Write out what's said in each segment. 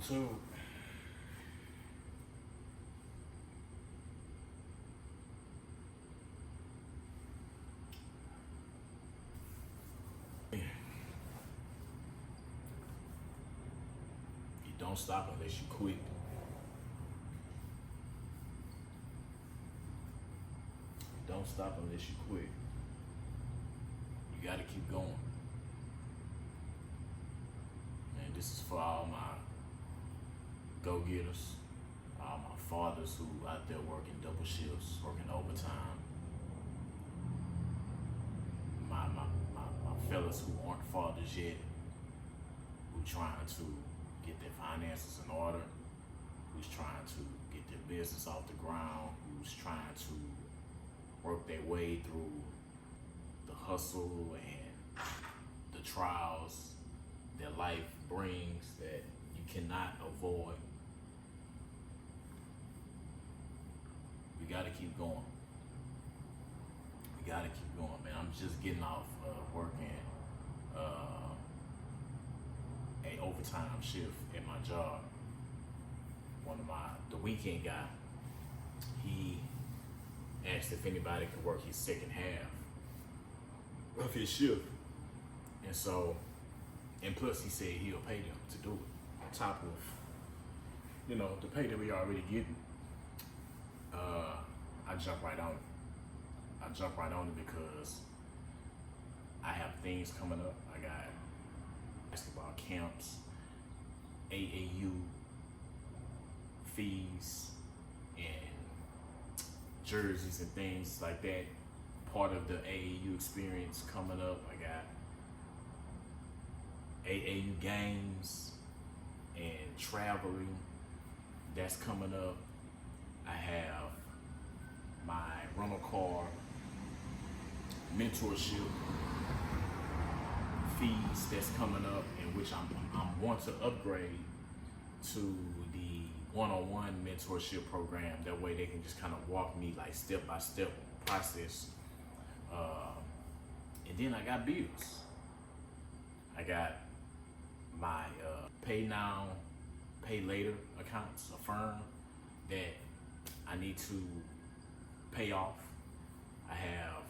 YouTube. You don't stop unless you quit. You don't stop unless you quit. You gotta keep going. And this is for all my go-getters, all my fathers who out there working double shifts, working overtime. My fellas who aren't fathers yet, who trying to get their finances in order, who's trying to get their business off the ground, who's trying to work their way through the hustle and the trials that life brings that you cannot avoid. We gotta keep going. We gotta keep going, man. I'm just getting off working a overtime shift at my job. The weekend guy, he asked if anybody could work his second half of his shift. And so, and plus he said he'll pay them to do it on top of, the pay that we already getting. I jump right on it. I jump right on it because I have things coming up. I got basketball camps, AAU fees, and jerseys and things like that. Part of the AAU experience coming up. I got AAU games and traveling that's coming up. I have my rental car mentorship fees that's coming up, in which I'm want to upgrade to the one-on-one mentorship program. That way they can just kind of walk me like step-by-step process. And then I got bills. I got my pay now, pay later accounts, a firm that I need to pay off. I have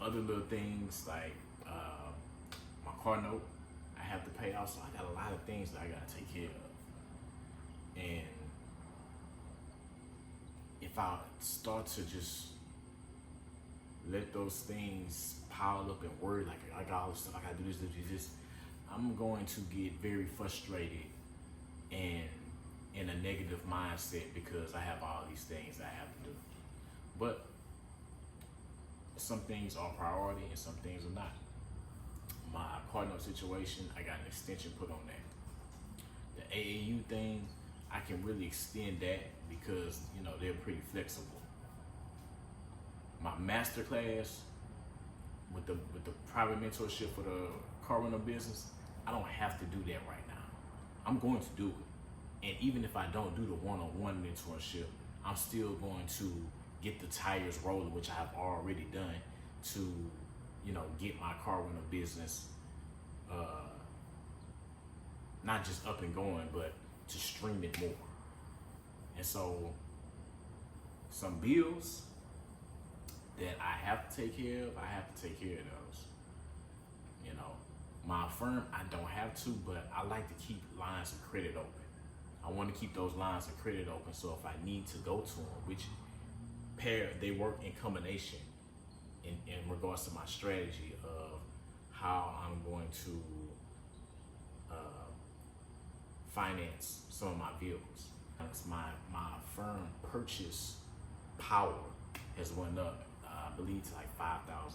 other little things like my car note I have to pay off. So I got a lot of things that I gotta take care of. And if I start to just let those things pile up and worry, like I got all this stuff, I gotta do this, I'm going to get very frustrated and in a negative mindset because I have all these things I have to do. But some things are priority and some things are not. My car note situation, I got an extension put on that. The AAU thing, I can really extend that because they're pretty flexible. My master class with the private mentorship for the car rental business, I don't have to do that right now. I'm going to do it. And even if I don't do the one-on-one mentorship, I'm still going to get the tires rolling, which I have already done, to get my car rental business not just up and going, but to stream it more. And so some bills that I have to take care of, I have to take care of those. My firm, I don't have to, but I like to keep lines of credit open. I want to keep those lines of credit open, so if I need to go to them, which they work in combination in regards to my strategy of how I'm going to finance some of my vehicles. My firm purchase power has went up, I believe, to like $5,000.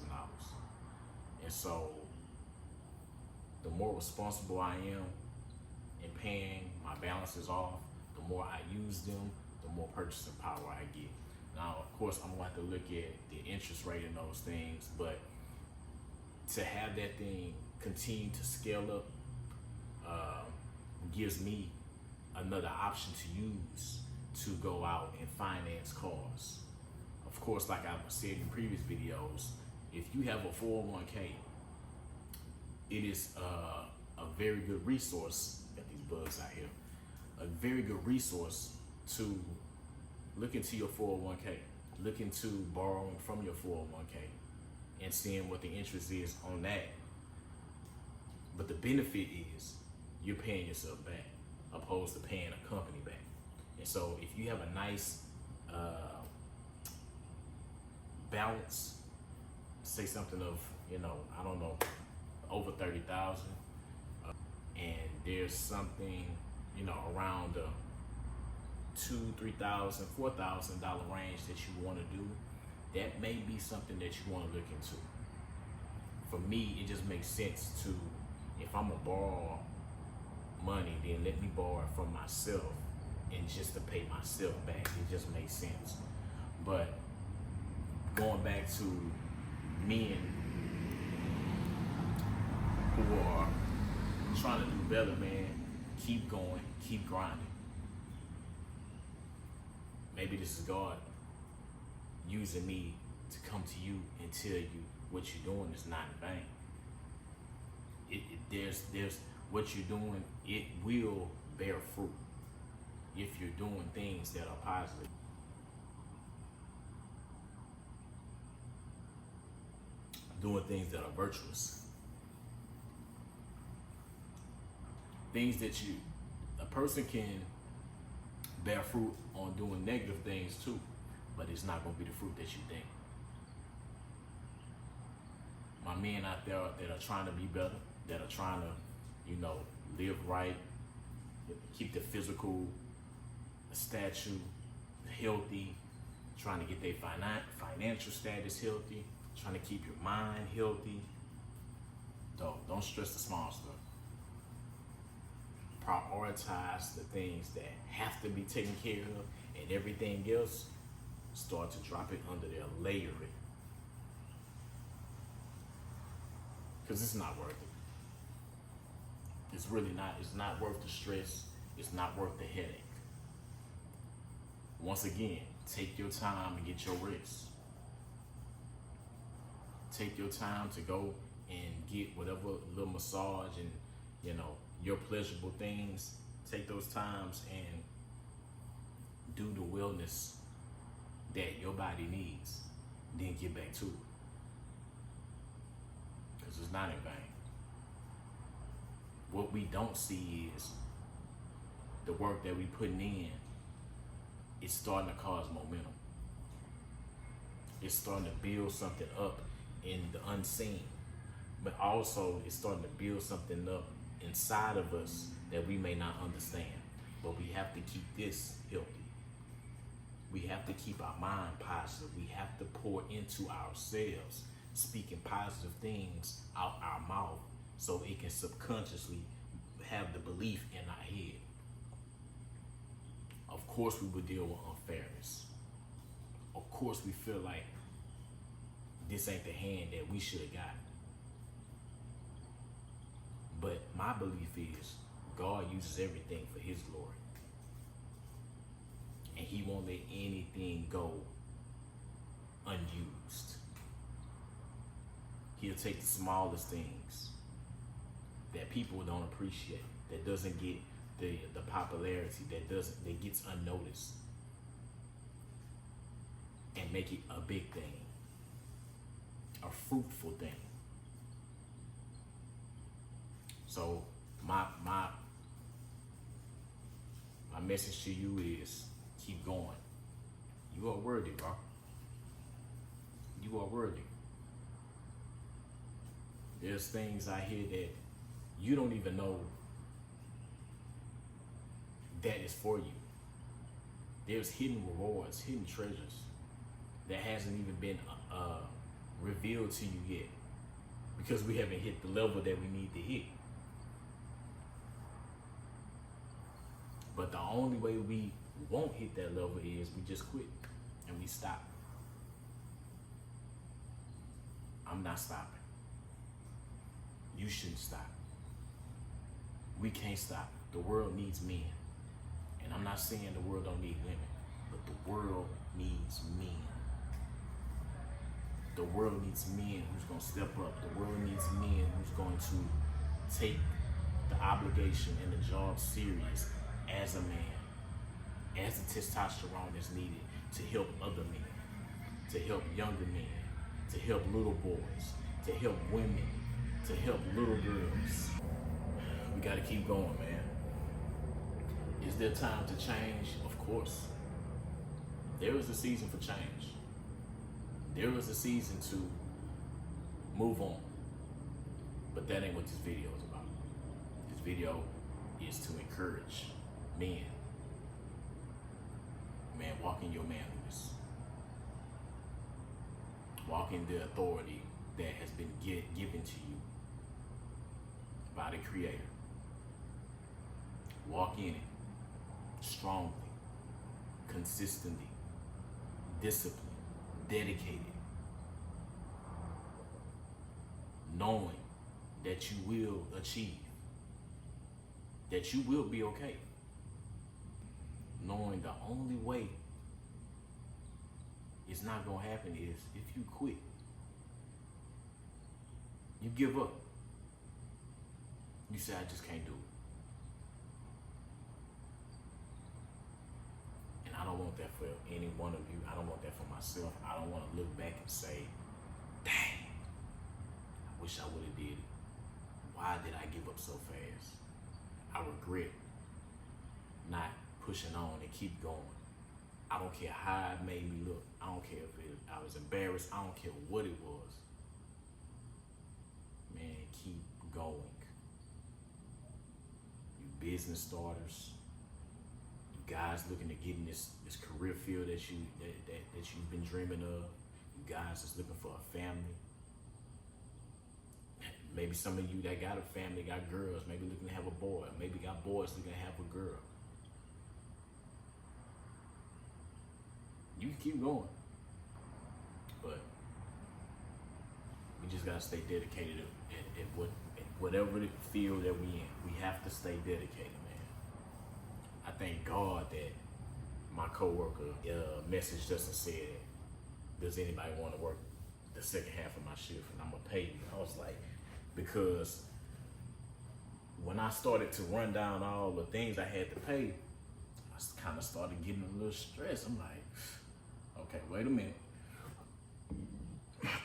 And so the more responsible I am in paying my balances off, the more I use them, the more purchasing power I get. Now, of course, I'm going to have to look at the interest rate and those things, but to have that thing continue to scale up gives me another option to use to go out and finance cars. Of course, like I've said in previous videos, if you have a 401k, it is a very good resource at bugs out here. A very good resource to look into your 401k, look into borrowing from your 401k and seeing what the interest is on that. But the benefit is you're paying yourself back opposed to paying a company back. And so if you have a nice balance, say something of, I don't know, over 30,000, and there's something, around the $2,000, $3,000, $4,000 range that you want to do, that may be something that you want to look into. For me, it just makes sense to, if I'm gonna borrow money, then let me borrow it from myself and just to pay myself back. It just makes sense. But going back to men who are trying to do better, man, keep going, keep grinding. Maybe this is God using me to come to you and tell you what you're doing is not in vain. There's what you're doing, it will bear fruit if you're doing things that are positive. Doing things that are virtuous. Things that a person can bear fruit on doing negative things too, but it's not going to be the fruit that you think. My men out there that are trying to be better, that are trying to, live right, keep the physical stature healthy, trying to get their financial status healthy, trying to keep your mind healthy. Don't stress the small stuff. Prioritize the things that have to be taken care of, and everything else, start to drop it under there, layer it. Because it's not worth it. It's really not. It's not worth the stress. It's not worth the headache. Once again, take your time and get your rest. Take your time to go and get whatever little massage and, your pleasurable things. Take those times and do the wellness that your body needs. Then get back to it. Because it's not in vain. What we don't see is the work that we putting in. It's starting to cause momentum. It's starting to build something up in the unseen, but also it's starting to build something up inside of us that we may not understand. But we have to keep this healthy. We have to keep our mind positive. We have to pour into ourselves, speaking positive things out our mouth so it can subconsciously have the belief in our head. Of course we would deal with unfairness. Of course we feel like this ain't the hand that we should have got. But my belief is God uses everything for his glory. And he won't let anything go unused. He'll take the smallest things that people don't appreciate, that doesn't get the popularity, that gets unnoticed, and make it a big thing, a fruitful thing. So my message to you is keep going. You are worthy, bro. You are worthy. There's things out here that you don't even know that is for you. There's hidden rewards, hidden treasures that hasn't even been revealed to you yet because we haven't hit the level that we need to hit. But the only way we won't hit that level is we just quit and we stop. I'm not stopping. You shouldn't stop. We can't stop. The world needs men. And I'm not saying the world don't need women, but the world needs men. The world needs men who's going to step up. The world needs men who's going to take the obligation and the job serious as a man, as the testosterone is needed to help other men, to help younger men, to help little boys, to help women, to help little girls. We gotta keep going, man. Is there time to change? Of course. There is a season for change. There is a season to move on. But that ain't what this video is about. This video is to encourage men. Man, walk in your manliness. Walk in the authority that has been given to you by the Creator. Walk in it strongly, consistently, disciplined, dedicated, knowing that you will achieve, that you will be okay, knowing the only way it's not gonna happen is if you quit. You give up. You say, I just can't do it. And I don't want that for any one of you. I don't want that for myself. I don't want to look back and say, dang, I wish I would have did it. Why did I give up so fast? I regret not pushing on and keep going. I don't care how it made me look. I don't care if I was embarrassed. I don't care what it was. Man, keep going. You business starters, you guys looking to get in this career field that you've been dreaming of. You guys that's looking for a family. Maybe some of you that got a family, got girls, maybe looking to have a boy, maybe got boys looking to have a girl. You can keep going, but we just gotta stay dedicated at whatever the field that we in. We have to stay dedicated, man. I thank God that my coworker messaged us and said, does anybody want to work the second half of my shift? And I'm gonna pay you. I was like, because when I started to run down all the things I had to pay, I kind of started getting a little stressed. I'm like, okay, wait a minute.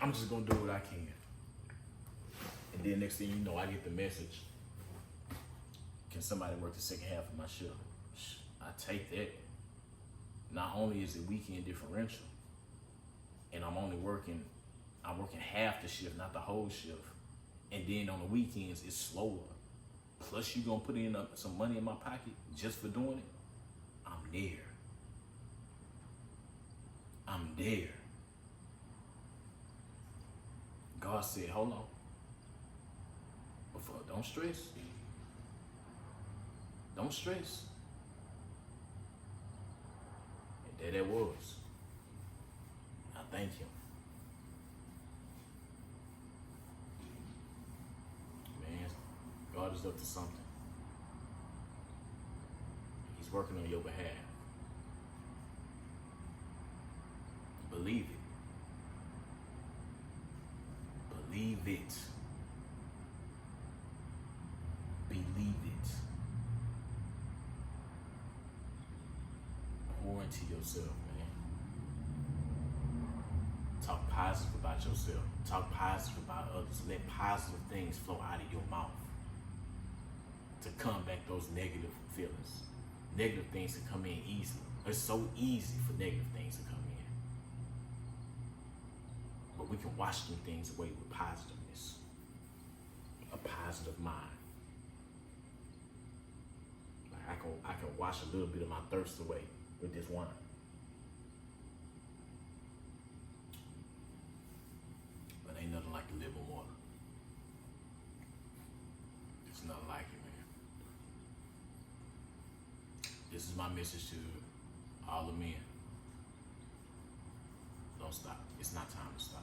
I'm just gonna do what I can. And then next thing you know, I get the message. Can somebody work the second half of my shift? I take that. Not only is it weekend differential, and I'm working half the shift, not the whole shift. And then on the weekends, it's slower. Plus you gonna put in some money in my pocket just for doing it. I'm there. I'm there. God said, hold on. Before, don't stress. Don't stress. And there that was. I thank him. Man, God is up to something. He's working on your behalf. Believe it. Believe it. Believe it. Pour into yourself, man. Talk positive about yourself. Talk positive about others. Let positive things flow out of your mouth to combat those negative feelings. Negative things can come in easily. It's so easy for negative things to come in. But we can wash them things away with positiveness. A positive mind. Like I can wash a little bit of my thirst away with this wine. But ain't nothing like the living water. There's nothing like it, man. This is my message to all the men. Don't stop. It's not time to stop.